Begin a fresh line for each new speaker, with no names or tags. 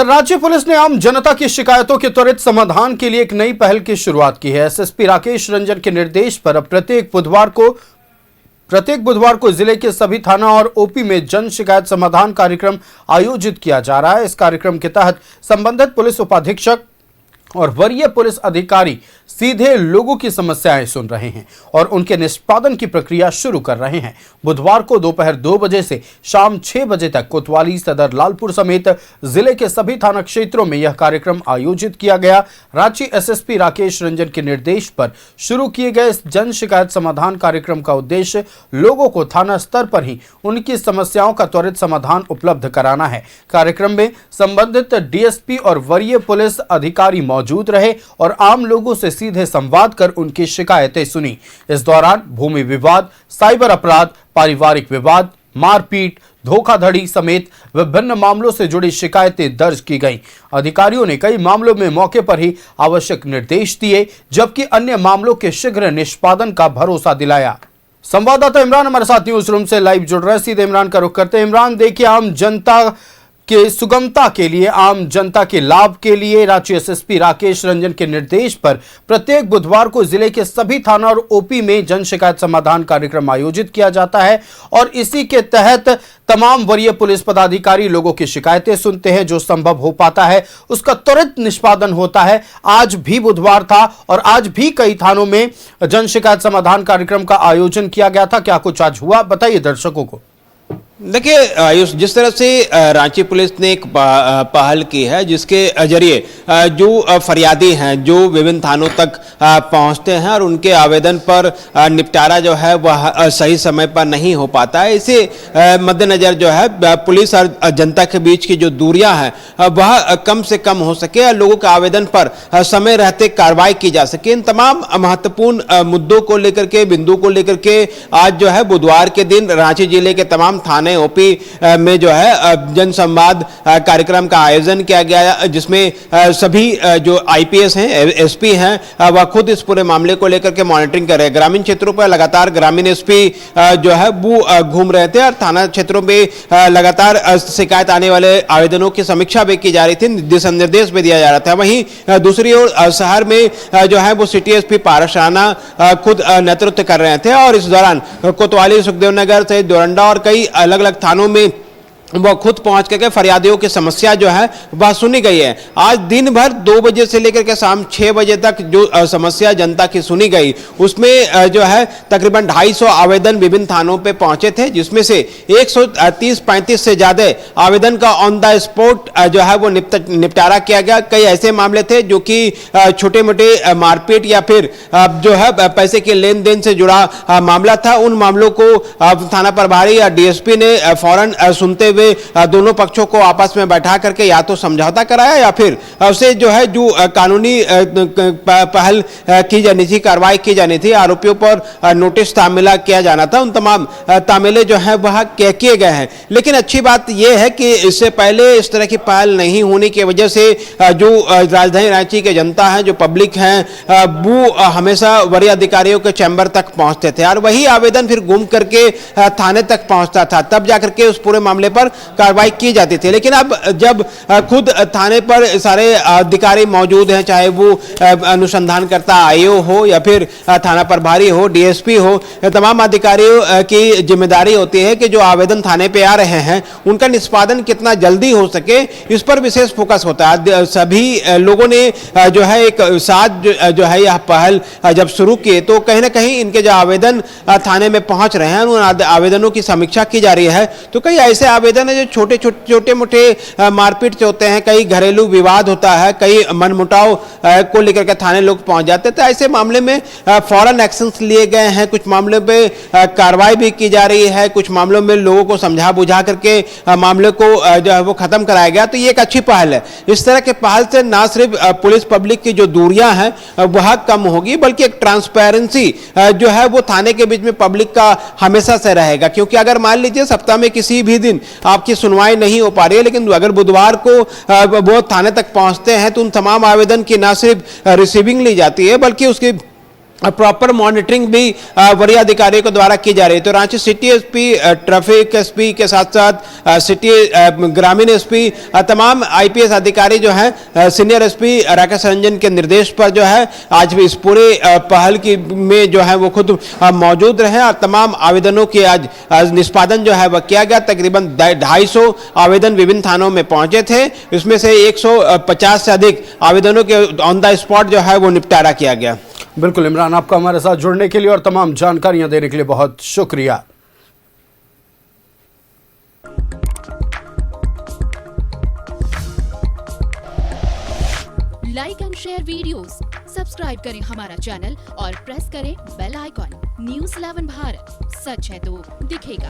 राज्य पुलिस ने आम जनता की शिकायतों के त्वरित समाधान के लिए एक नई पहल की शुरुआत की है। एसएसपी राकेश रंजन के निर्देश पर अब प्रत्येक बुधवार को जिले के सभी थाना और ओपी में जन शिकायत समाधान कार्यक्रम आयोजित किया जा रहा है। इस कार्यक्रम के तहत संबंधित पुलिस उपाधीक्षक और वरीय पुलिस अधिकारी सीधे लोगों की समस्याएं सुन रहे हैं और उनके निष्पादन की प्रक्रिया शुरू कर रहे हैं। बुधवार को दोपहर 2 बजे से शाम 6 बजे तक कोतवाली, सदर, लालपुर समेत जिले के सभी थाना क्षेत्रों में यह कार्यक्रम आयोजित किया गया। रांची एसएसपी राकेश रंजन के निर्देश पर शुरू किए गए इस जन शिकायत समाधान कार्यक्रम का उद्देश्य लोगों को थाना स्तर पर ही उनकी समस्याओं का त्वरित समाधान उपलब्ध कराना है। कार्यक्रम में संबंधित डीएसपी और वरीय पुलिस अधिकारी मौजूद रहे और आम लोगों से सीधे संवाद कर उनकी शिकायतें सुनी। इस दौरान भूमि विवाद, साइबर अपराध, पारिवारिक विवाद, मारपीट, धोखाधड़ी समेत विभिन्न मामलों से जुड़ी शिकायतें दर्ज की गईं। अधिकारियों ने कई मामलों में मौके पर ही आवश्यक निर्देश दिए, जबकि अन्य मामलों के शीघ्र निष्पादन का भरोसा दिलाया। संवाददाता इमरान हमारे साथ न्यूज रूम से लाइव जुड़ रहे हैं। सीधे इमरान का रुख करते हैं। इमरान, देखिए, आम जनता के सुगमता के लिए, आम जनता के लाभ के लिए रांची एसएसपी राकेश रंजन के निर्देश पर प्रत्येक बुधवार को जिले के सभी थाना और ओपी में जन शिकायत समाधान कार्यक्रम आयोजित किया जाता है और इसी के तहत तमाम वरीय पुलिस पदाधिकारी लोगों की शिकायतें सुनते हैं। जो संभव हो पाता है उसका त्वरित निष्पादन होता है। आज भी बुधवार था और आज भी कई थानों में जन शिकायत समाधान कार्यक्रम का आयोजन किया गया था। क्या कुछ आज हुआ, बताइए दर्शकों को।
देखिए आयुष, जिस तरह से रांची पुलिस ने एक पहल की है जिसके जरिए जो फरियादी हैं जो विभिन्न थानों तक पहुंचते हैं और उनके आवेदन पर निपटारा जो है वह सही समय पर नहीं हो पाता है, इसे मद्देनजर जो है पुलिस और जनता के बीच की जो दूरियां हैं वह कम से कम हो सके और लोगों के आवेदन पर समय रहते कार्रवाई की जा सके। इन तमाम महत्वपूर्ण मुद्दों को लेकर के, बिंदु को लेकर के आज जो है बुधवार के दिन रांची जिले के तमाम थाने ओपी में जो है जन संवाद कार्यक्रम का आयोजन किया गया, जिसमें सभी जो आईपीएस हैं, एसपी हैं, वह खुद इस पूरे मामले को लेकर के मॉनिटरिंग कर रहे हैं। ग्रामीण क्षेत्रों पर लगातार ग्रामीण एसपी जो है वो घूम रहे थे और थाना क्षेत्रों में लगातार शिकायत आने वाले आवेदनों की समीक्षा भी की जा रही थी, दिशा निर्देश भी दिया जा रहा था। वहीं दूसरी ओर शहर में जो है वो सिटी एसपी पारस राणा खुद नेतृत्व कर रहे थे और इस दौरान कोतवाली, सुखदेव नगर से डोरंडा और कई अलग अलग थानों में वह खुद पहुंच करके फरियादियों की समस्या जो है वह सुनी गई है। आज दिन भर 2 बजे से लेकर के शाम 6 बजे तक जो समस्या जनता की सुनी गई उसमें जो है तकरीबन 250 आवेदन विभिन्न थानों पे पहुंचे थे, जिसमें से 130-35 से ज्यादा आवेदन का ऑन द स्पॉट जो है वो निपटारा किया गया। कई ऐसे मामले थे जो कि छोटे मोटे मारपीट या फिर जो है पैसे के लेन देन से जुड़ा मामला था। उन मामलों को थाना प्रभारी या डीएसपी ने फौरन सुनते हुए दोनों पक्षों को आपस में बैठा करके या तो समझौता कराया या फिर उसे जो है जो कानूनी पहल की जानी थी, कार्रवाई की जानी थी, आरोपियों पर नोटिस तामीला किया जाना था, उन तमाम तामीले जो है वह किए गए हैं। लेकिन अच्छी बात यह है कि इससे पहले इस तरह की पहल नहीं होने की वजह से जो राजधानी रांची के जनता है, जो पब्लिक है, वो हमेशा वरीय अधिकारियों के चैम्बर तक पहुंचते थे और वही आवेदन फिर घूम करके थाने तक पहुंचता था, तब जाकर के उस पूरे मामले पर कार्रवाई की जाती थी। लेकिन अब जब खुद थाने पर सारे अधिकारी मौजूद हैं, चाहे वो अनुसंधान करता आईओ हो या फिर थाना प्रभारी हो, डीएसपी हो, तमाम अधिकारियों की जिम्मेदारी होती है कि जो आवेदन थाने पे आ रहे हैं उनका निष्पादन कितना जल्दी हो सके, इस पर विशेष फोकस होता है। सभी लोगों ने जो है एक साथ जो है यह पहल जब शुरू की तो कहीं ना कहीं इनके जो आवेदन थाने में पहुंच रहे हैं उन आवेदनों की समीक्षा की जा रही है। तो कई ऐसे आवेदन जो छोटे मोटे मारपीट से होते हैं, कई घरेलू विवाद होता है, कई मनमुटाव को लेकर के थाने लोग पहुंच जाते हैं, तो ऐसे मामले में फौरन एक्शंस लिए गए हैं। कुछ मामलों पे कार्रवाई भी की जा रही है, कुछ मामलों में लोगों को समझा बुझा करके मामले को जो है वो खत्म कराया गया। तो ये एक अच्छी पहल है। इस तरह के पहल से ना सिर्फ पुलिस पब्लिक की जो दूरियां हैं वह कम होगी, बल्कि एक ट्रांसपेरेंसी जो है वो थाने के बीच में पब्लिक का हमेशा से रहेगा। क्योंकि अगर मान लीजिए सप्ताह में किसी भी दिन आपकी सुनवाई नहीं हो पा रही है, लेकिन अगर बुधवार को वो थाने तक पहुंचते हैं तो उन तमाम आवेदन की न सिर्फ रिसीविंग ली जाती है बल्कि उसकी प्रॉपर मॉनिटरिंग भी वरीय अधिकारियों के द्वारा की जा रही है। तो Ranchi city SP, traffic SP के साथ साथ सिटी ग्रामीण एसपी, तमाम आईपीएस अधिकारी जो है सीनियर एसपी राकेश रंजन के निर्देश पर जो है आज भी इस पूरे पहल की में जो है वो खुद मौजूद रहे और तमाम आवेदनों के आज निष्पादन जो है वह किया गया। तकरीबन 250 आवेदन विभिन्न थानों में पहुंचे थे, इसमें से 150 से अधिक आवेदनों के ऑन द स्पॉट जो है वो निपटारा किया गया।
बिल्कुल इमरान, आपका हमारे साथ जुड़ने के लिए और तमाम जानकारियां देने के लिए बहुत शुक्रिया।
Like and share videos, subscribe करें हमारा चैनल और प्रेस करें बेल आइकॉन। न्यूज़ 11 भारत, सच है तो दिखेगा।